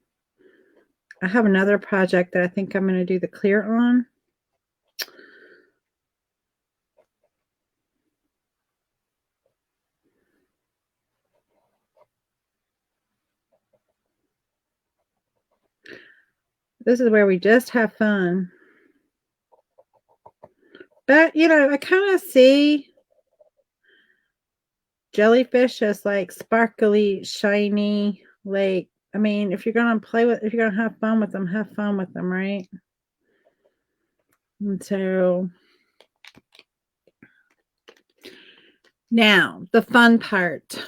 I have another project that I think I'm going to do the clear on. This is where we just have fun. But, you know, I kind of see jellyfish as like sparkly, shiny, like, I mean, if you're going to play with, if you're going to have fun with them, right? And so now the fun part.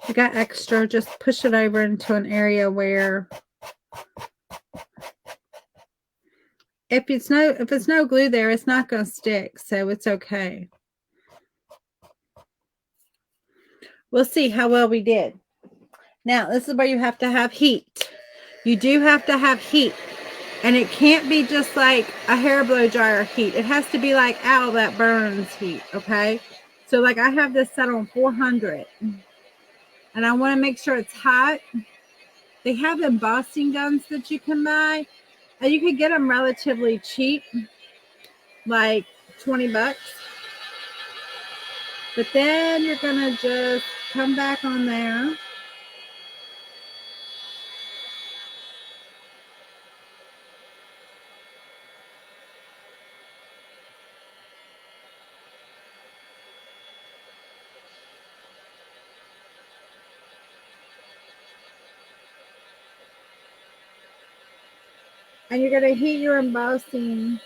If you got extra, just push it over into an area where if it's no glue there, it's not going to stick, so it's okay. We'll see how well we did. Now, this is where you have to have heat. You do have to have heat. And it can't be just like a hair blow dryer heat. It has to be like, ow, that burns heat, okay? So like I have this set on 400. And I want to make sure it's hot. They have embossing guns that you can buy. And you can get them relatively cheap, like 20 bucks. But then you're going to just come back on there. And you're going to heat your embossing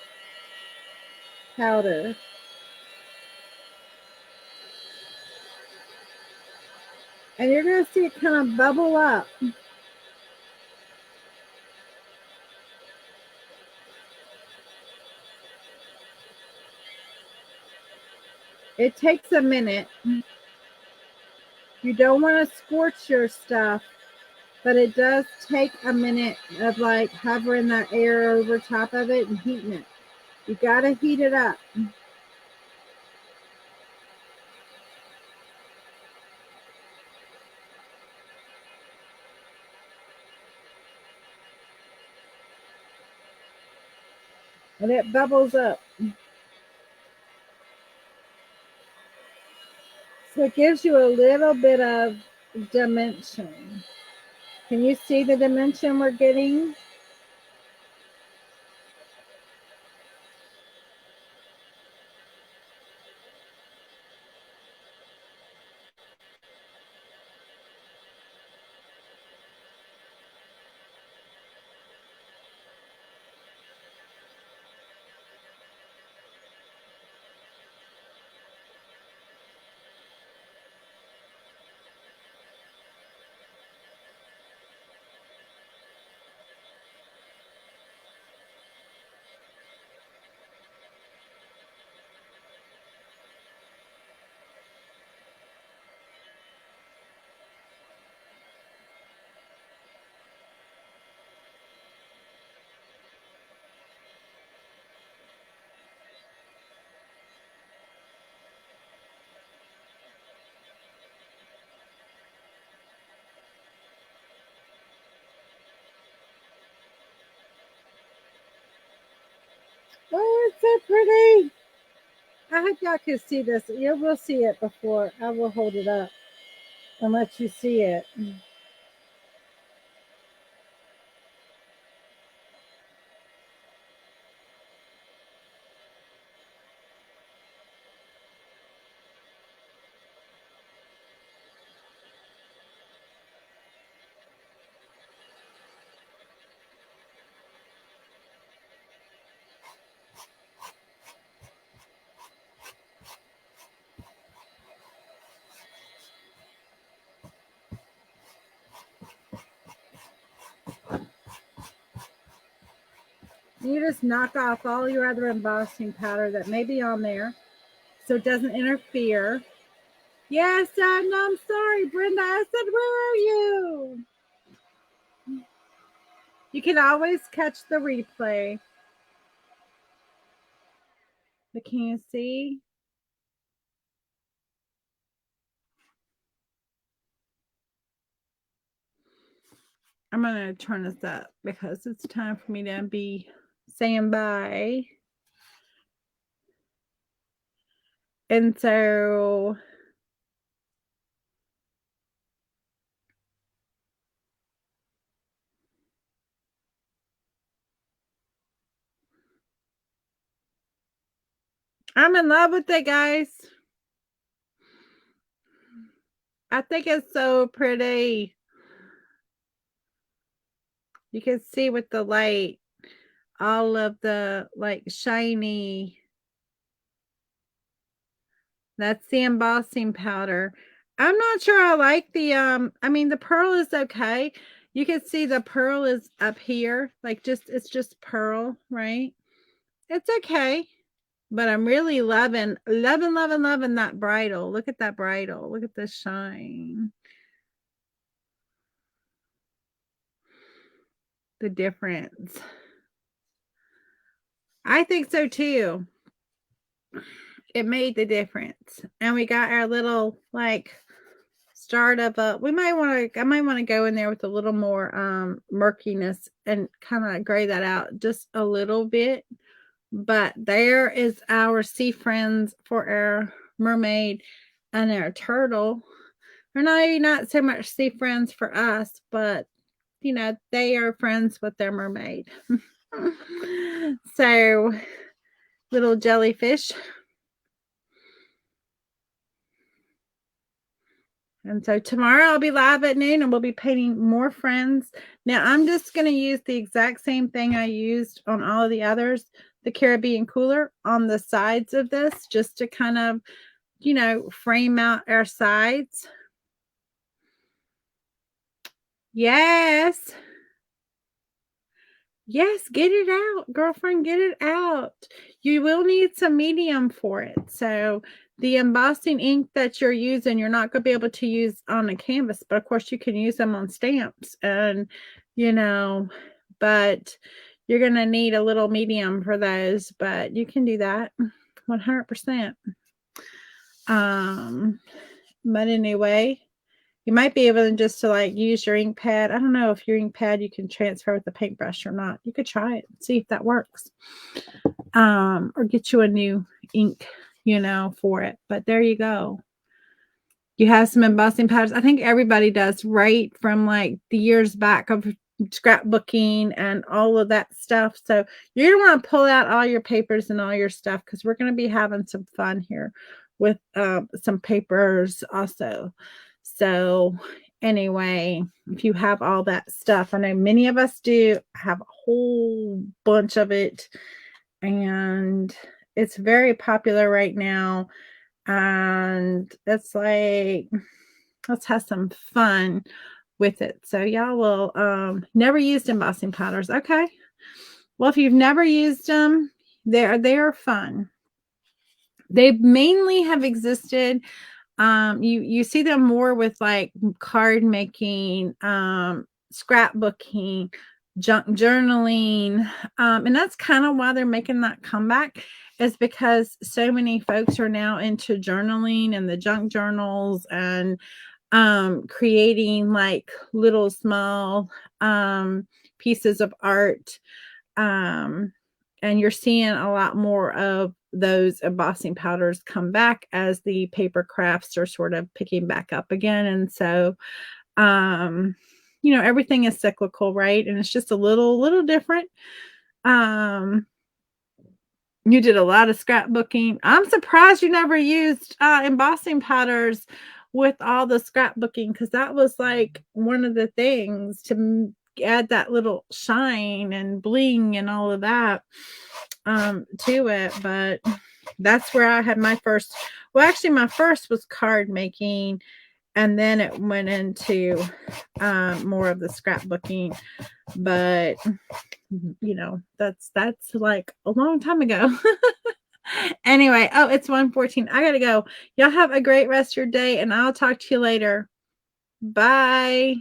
powder. And you're going to see it kind of bubble up. It takes a minute. You don't want to scorch your stuff, but it does take a minute of like hovering that air over top of it and heating it. You got to heat it up. And it bubbles up. So it gives you a little bit of dimension. Can you see the dimension we're getting? Oh, it's so pretty. I hope y'all can see this. You will see it before. I will hold it up and let you see it. You just knock off all your other embossing powder that may be on there so it doesn't interfere. Yes, no, I'm sorry, Brenda. I said, where are you? You can always catch the replay. But can you see? I'm going to turn this up because it's time for me to be saying bye. And so I'm in love with it, guys. I think it's so pretty. You can see with the light all of the like shiny. That's the embossing powder. I'm not sure I like the I mean the pearl is okay. You can see the pearl is up here, like it's just pearl, right? It's okay. But I'm really loving that bridle. Look at that bridle. Look at the shine. The difference. I think so too. It made the difference. And we got our little like start of a I might want to go in there with a little more murkiness and kind of gray that out just a little bit. But there is our sea friends for our mermaid and our turtle. They're not so much sea friends for us, but you know, they are friends with their mermaid. So, little jellyfish. And so tomorrow I'll be live at noon and we'll be painting more friends. Now I'm just going to use the exact same thing I used on all of the others, the Caribbean cooler on the sides of this, just to kind of, you know, frame out our sides. Yes. Yes, get it out, girlfriend, get it out. You will need some medium for it. So the embossing ink that you're using, you're not going to be able to use on a canvas, but of course you can use them on stamps and, you know, but you're going to need a little medium for those, but you can do that 100%. But anyway, you might be able to just to like use your ink pad. I don't know if your ink pad you can transfer with the paintbrush or not. You could try it and see if that works. Or get you a new ink, you know, for it. But there you go. You have some embossing powders. I think everybody does, right? From like the years back of scrapbooking and all of that stuff. So you're going to want to pull out all your papers and all your stuff because we're going to be having some fun here with some papers also. So anyway, if you have all that stuff, I know many of us do have a whole bunch of it, and it's very popular right now. And it's like, let's have some fun with it. So y'all will never used embossing powders. Okay. Well, if you've never used them, they are fun. They mainly have existed. You see them more with like card making, scrapbooking, junk journaling, and that's kind of why they're making that comeback, is because so many folks are now into journaling and the junk journals and creating like little small pieces of art, and you're seeing a lot more of those embossing powders come back as the paper crafts are sort of picking back up again. And so you know, everything is cyclical, right? And it's just a little different. You did a lot of scrapbooking. I'm surprised you never used embossing powders with all the scrapbooking, because that was like one of the things to add that little shine and bling and all of that to it. But that's where I had my first, well, actually my first was card making, and then it went into more of the scrapbooking. But you know, that's like a long time ago. Anyway, oh, it's 1:14. I gotta go. Y'all have a great rest of your day, and I'll talk to you later. Bye.